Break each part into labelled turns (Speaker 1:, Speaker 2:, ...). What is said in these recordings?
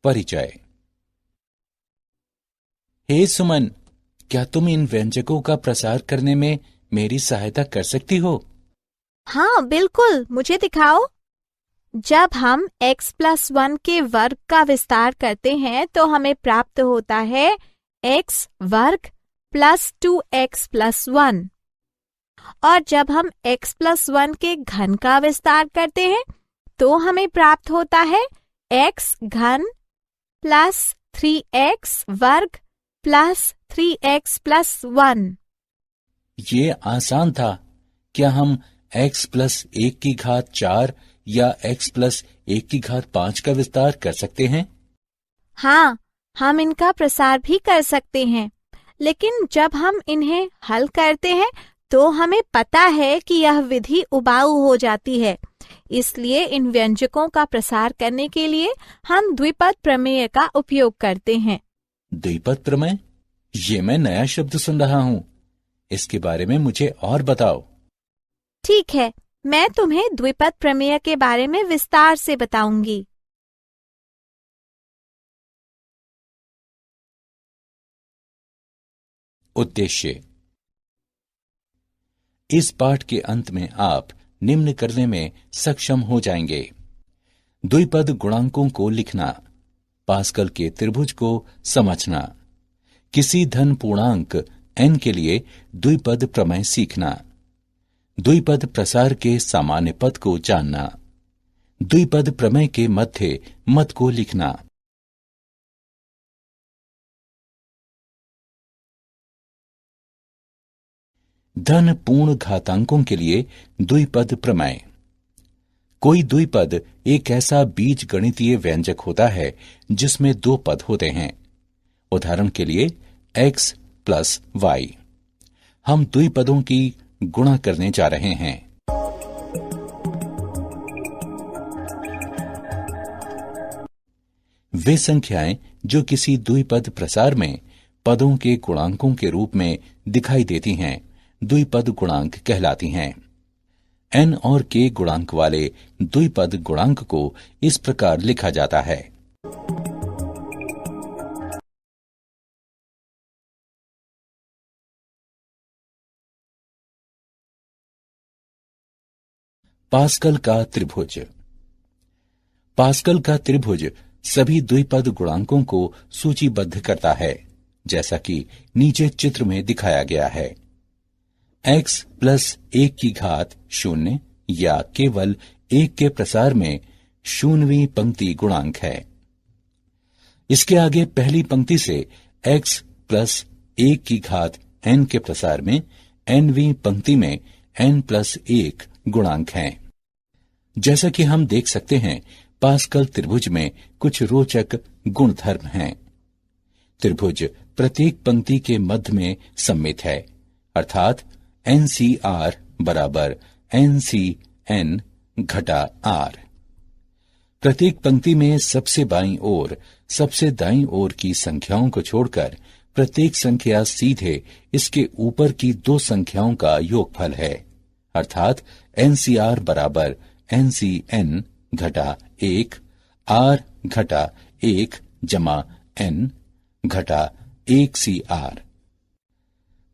Speaker 1: परिचय। हे सुमन, क्या तुम इन व्यंजकों का प्रसार करने में मेरी सहायता कर सकती हो?
Speaker 2: हाँ बिल्कुल, मुझे दिखाओ। जब हम x+1 के वर्ग का विस्तार करते हैं तो हमें प्राप्त होता है x वर्ग प्लस 2x+1। और जब हम x+1 के घन का विस्तार करते हैं तो हमें प्राप्त होता है x घन प्लस 3x वर्ग प्लस 3x+1।
Speaker 1: ये आसान था। क्या हम x+1⁴ या x+1⁵ का विस्तार कर सकते हैं?
Speaker 2: हाँ, हम इनका प्रसार भी कर सकते हैं, लेकिन जब हम इन्हें हल करते हैं तो हमें पता है कि यह विधि उबाऊ हो जाती है। इसलिए इन व्यंजकों का प्रसार करने के लिए हम द्विपद प्रमेय का उपयोग करते हैं।
Speaker 1: द्विपद प्रमेय? ये मैं नया शब्द सुन रहा हूँ। इसके बारे में मुझे और बताओ।
Speaker 2: ठीक है, मैं तुम्हें द्विपद प्रमेय के बारे में विस्तार से बताऊंगी।
Speaker 1: उद्देश्य। इस पाठ के अंत में आप निम्न करने में सक्षम हो जाएंगे: द्विपद गुणांकों को लिखना, पास्कल के त्रिभुज को समझना, किसी धन पूर्णांक n के लिए द्विपद प्रमेय सीखना, द्विपद प्रसार के सामान्य पद को जानना, द्विपद प्रमेय के मध्य मत को लिखना। धन पूर्ण घातांकों के लिए द्विपद प्रमेय। कोई द्विपद एक ऐसा बीज गणितीय व्यंजक होता है जिसमें दो पद होते हैं। उदाहरण के लिए x प्लस y। हम द्विपदों की गुणा करने जा रहे हैं। वे संख्याएं जो किसी द्विपद प्रसार में पदों के गुणांकों के रूप में दिखाई देती हैं, द्विपद गुणांक कहलाती हैं। n और k गुणांक वाले द्विपद गुणांक को इस प्रकार लिखा जाता है: पास्कल का त्रिभुज। पास्कल का त्रिभुज सभी द्विपद गुणांकों को सूचीबद्ध करता है, जैसा कि नीचे चित्र में दिखाया गया है। x+1⁵ या केवल 1 के प्रसार में 0वीं पंक्ति गुणांक है। इसके आगे पहली पंक्ति से x+1⁵n के प्रसार में nवीं पंक्ति में n+1 गुणांक हैं। जैसा कि हम देख सकते हैं, पास्कल त्रिभुज में कुछ रोचक गुणधर्म हैं। त्रिभुज प्रत्येक पंक्ति के मध्य में सम्मित है, अर्थात NCR बराबर NCN घटा R। प्रत्येक पंक्ति में सबसे बाईं ओर सबसे दाईं ओर की संख्याओं को छोड़कर प्रत्येक संख्या सीधे इसके ऊपर की दो संख्याओं का योगफल है, अर्थात NCR बराबर NCN घटा 1 R घटा 1 जमा N घटा 1CR।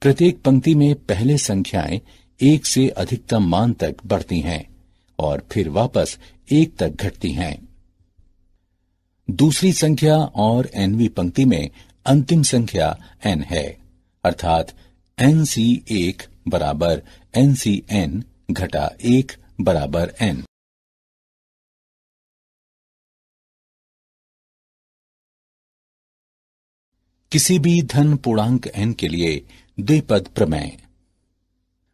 Speaker 1: प्रत्येक पंक्ति में पहले संख्याएं 1 से अधिकतम मान तक बढ़ती हैं और फिर वापस 1 तक घटती हैं। दूसरी संख्या और nवीं पंक्ति में अंतिम संख्या n है, अर्थात NC1 बराबर NCN घटा 1 बराबर n। किसी भी धन पूर्णांक n के लिए द्विपद प्रमेय।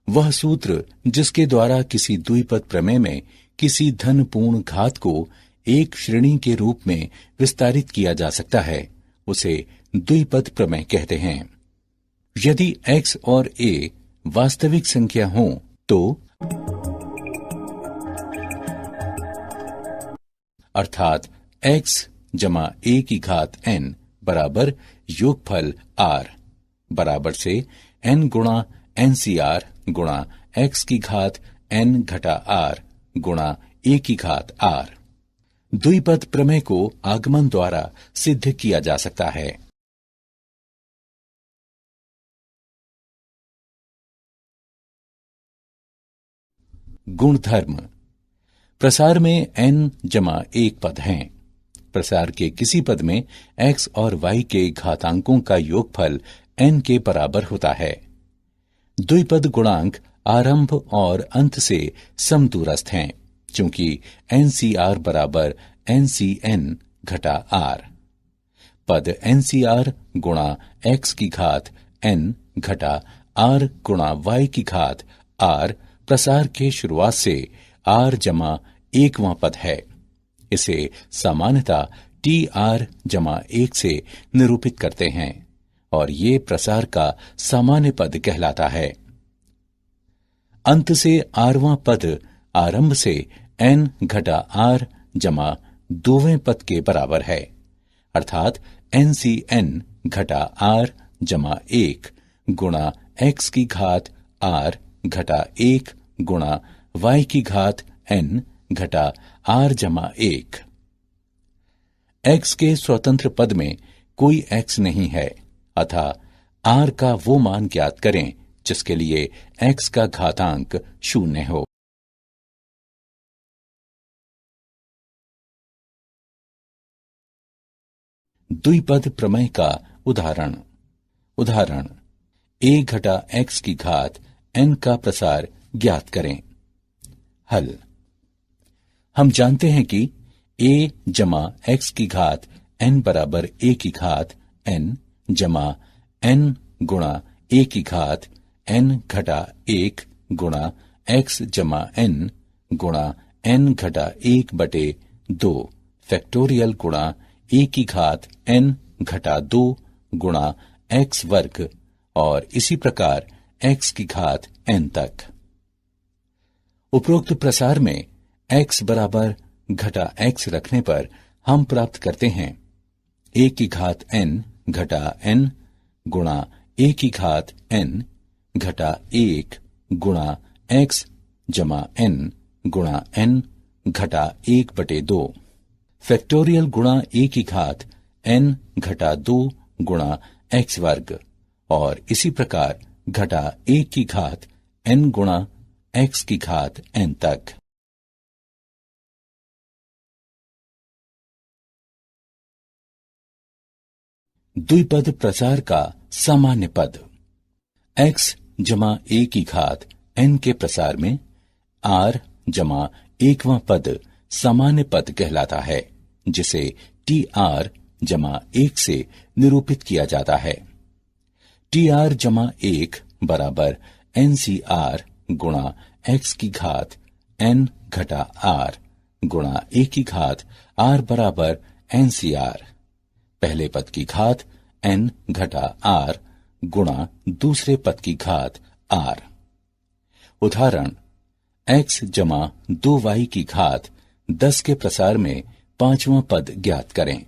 Speaker 1: वह सूत्र जिसके द्वारा किसी द्विपद प्रमेय में किसी धन पूर्ण घात को एक श्रेणी के रूप में विस्तारित किया जा सकता है, उसे द्विपद प्रमेय कहते हैं। यदि x और a वास्तविक संख्या हों तो अर्थात x जमा a की घात n बराबर योगफल r बराबर से n गुणा NCR गुणा x की घात n घटा r गुणा a की घात r। द्विपद प्रमेय को आगमन द्वारा सिद्ध किया जा सकता है। गुणधर्म। प्रसार में n जमा 1 पद हैं। प्रसार के किसी पद में x और y के घातांकों का योगफल n के बराबर होता है। द्विपद गुणांक आरंभ और अंत से समदूरस्थ हैं, क्योंकि NCR बराबर NCN घटा R। पद NCR गुणा x की घात n घटा R गुणा y की घात R प्रसार के शुरुआत से R जमा 1वां पद है। इसे सामान्यतः TR जमा 1 से निरूपित करते हैं और ये प्रसार का सामान्य पद कहलाता है। अंत से आरवां पद आरंभ से n घटा R जमा 2वें पद के बराबर है, अर्थात NCN घटा R जमा 1 गुणा x की घात R घटा 1 गुणा y की घात n घटा R जमा 1। x के स्वतंत्र पद में कोई x नहीं है, अतः R का वो मान ज्ञात करें जिसके लिए x का घातांक 0 हो। द्विपद प्रमेय का उदाहरण। उदाहरण a घटा x की घात n का प्रसार ज्ञात करें। हल। हम जानते हैं कि a जमा x की घात n बराबर a की घात n जमा n गुणा a की घात n घटा 1 गुणा x जमा n गुणा n घटा 1 बटे 2 फैक्टोरियल गुणा a की घात n घटा 2 गुणा x वर्ग और इसी प्रकार x की घात n तक। उपरोक्त प्रसार में x बराबर घटा x रखने पर हम प्राप्त करते हैं a की घात n घटा n गुणा a की घात n घटा 1 गुणा x जमा n गुणा n घटा 1 बटे 2 फैक्टोरियल गुणा a की घात n घटा 2 गुणा x वर्ग और इसी प्रकार घटा 1 की घात n गुणा x की घात n तक। द्विपद प्रसार का सामान्य पद। x जमा a की घात n के प्रसार में r जमा 1वां पद सामान्य पद कहलाता है, जिसे TR जमा 1 से निरूपित किया जाता है। TR जमा 1 बराबर NCR गुणा x की घात n घटा r गुणा a की घात r बराबर NCR। पहले पद की घात n घटा r गुणा दूसरे पद की घात r। उदाहरण x जमा 2y की घात 10 के प्रसार में 5वां पद ज्ञात करें।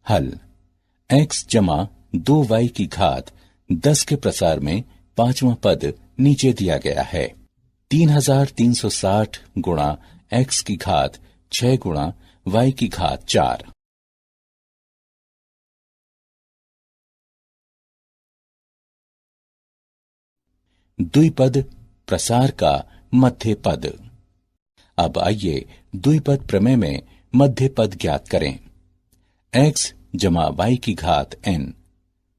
Speaker 1: हल। x जमा 2y की घात 10 के प्रसार में 5वां पद नीचे दिया गया है। 3360 गुणा x की घात 6 गुणा y की घात 4। द्विपद प्रसार का मध्य पद। अब आइए द्विपद प्रमेय में मध्य पद ज्ञात करें। x जमा y की घात n।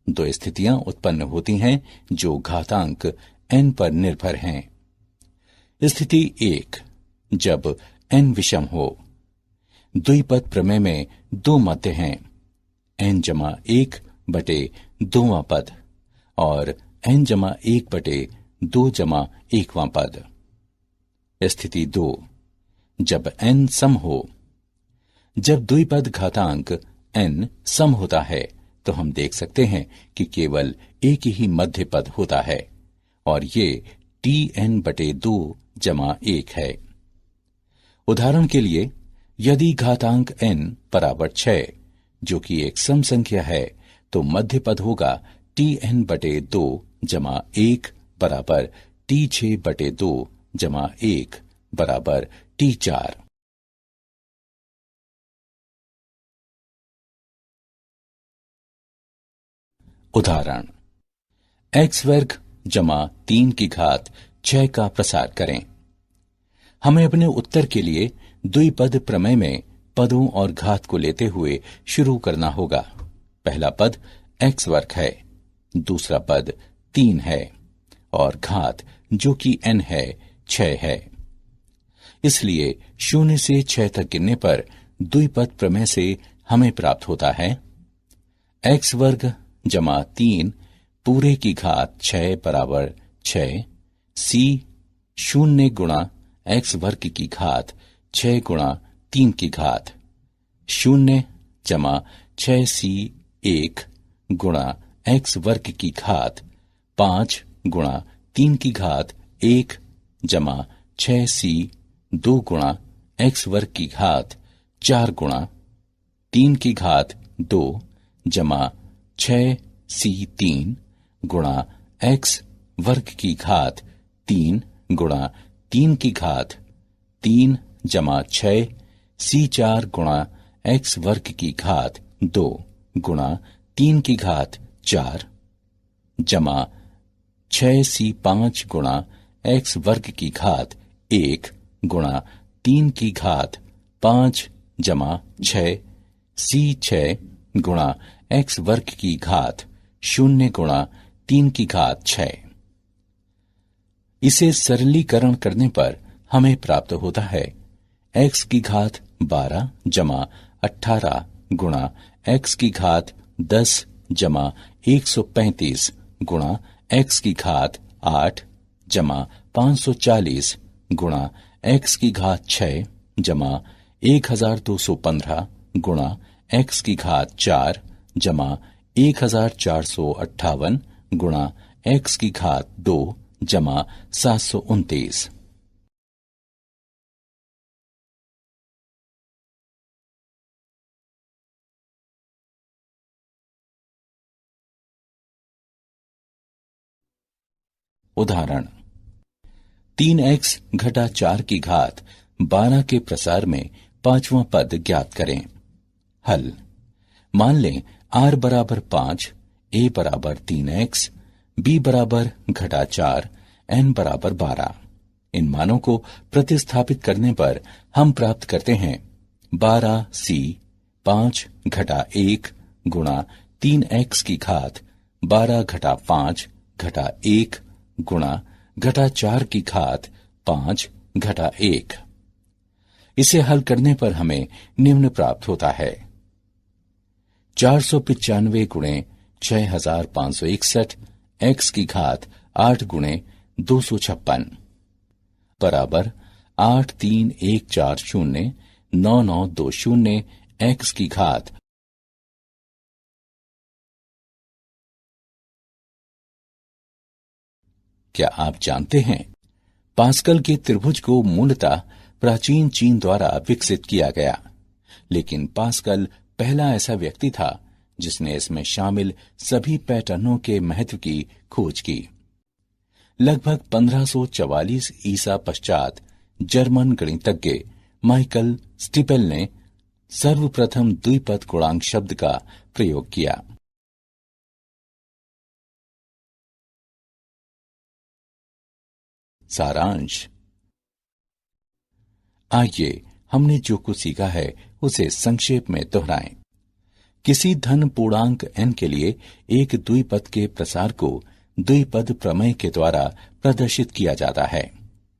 Speaker 1: दो स्थितियां उत्पन्न होती हैं जो घातांक n पर निर्भर हैं। स्थिति 1, जब n विषम हो। द्विपद प्रमेय में दो मध्य हैं, n जमा 1 बटे 2वां पद और n जमा 1 बटे 2 जमा 1वां पद। स्थिति 2, जब n सम हो। जब द्विपद घातांक n सम होता है तो हम देख सकते हैं कि केवल एक ही मध्य पद होता है और ये Tn बटे 2 जमा 1 है। उदाहरण के लिए, यदि घातांक n बराबर 6, जो कि एक सम संख्या है, तो मध्य पद होगा Tn बटे 2 जमा 1 बराबर T6 बटे 2 जमा 1 बराबर T4। उदाहरण, x वर्ग जमा 3 की घात 6 का प्रसार करें। हमें अपने उत्तर के लिए द्विपद प्रमेय में पदों और घात को लेते हुए शुरू करना होगा। पहला पद x वर्ग है, दूसरा पद 3 है और घात जो कि n है 6 है। इसलिए 0 से 6 तक गिनने पर द्विपद प्रमेय से हमें प्राप्त होता है x वर्ग जमा 3 पूरे की घात 6 बराबर 6 c 0 गुणा x वर्ग की घात 6 गुणा 3 की घात 0 जमा 6c 1 गुणा x वर्ग की घात 5 गुणा 3 की घात 1 जमा 6c 2 गुणा x वर्ग की घात 4 गुणा 3 की घात 2 जमा 6c 3 गुणा x वर्ग की घात 3 गुणा 3 की घात 3 जमा 6 c 4 गुणा x वर्ग की घात 2 गुणा 3 की घात 4 जमा 6c 5 गुणा x वर्ग की घात 1 गुणा 3 की घात 5 जमा 6 c 6 गुणा x वर्ग की घात 0 गुणा 3 की घात 6। इसे सरलीकरण करने पर हमें प्राप्त होता है x की घात 12 जमा 18 गुणा x की घात 10 जमा 135 गुणा x की घात 8 जमा 540 गुणा x की घात 6 जमा 1215 गुणा x की घात 4 जमा 1458 गुणा x की घात 2 जमा 729। उदाहरण, 3x घटा 4 की घात 12 के प्रसार में पांचवां पद ज्ञात करें। हल, मान लें r बराबर 5, a बराबर 3x, b बराबर घटा 4, n बराबर 12। इन मानों को प्रतिस्थापित करने पर हम प्राप्त करते हैं 12c 5 घटा 1 गुणा 3x की घात 12 घटा 5 घटा 1 गुणा घटा 4 की घात 5 घटा 1। इसे हल करने पर हमें निम्न प्राप्त होता है 495 गुणे 6561 x की घात 8 गुणे 256 बराबर 83140 9920 x की घात। क्या आप जानते हैं पास्कल के त्रिभुज को मूलतः प्राचीन चीन द्वारा विकसित किया गया, लेकिन पास्कल पहला ऐसा व्यक्ति था जिसने इसमें शामिल सभी पैटर्नों के महत्व की खोज की। लगभग 1544 ईसा पश्चात जर्मन गणितज्ञ माइकल स्टिपेल ने सर्वप्रथम द्विपद गुणांक शब्द का प्रयोग किया। सारांश, आइए हमने जो कुछ सीखा है उसे संक्षेप में दोहराएं। किसी धन पूर्णांक n के लिए एक द्विपद के प्रसार को द्विपद प्रमेय के द्वारा प्रदर्शित किया जाता है,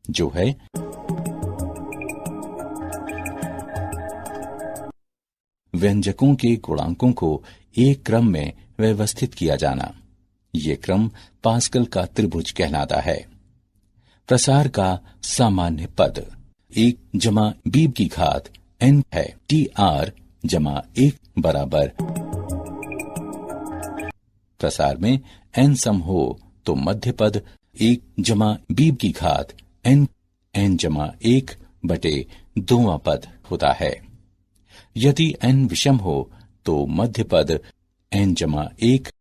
Speaker 1: जो है व्यंजकों के गुणांकों को एक क्रम में व्यवस्थित किया जाना। ये क्रम पास्कल का त्रिभुज कहलाता है। प्रसार का सामान्य पद 1 जमा b की घात n है। tr जमा 1 बराबर प्रसार में n सम हो तो मध्य पद 1 जमा b की घात n जमा 1 बटे 2वां पद होता है। यदि n विषम हो तो मध्य पद n जमा 1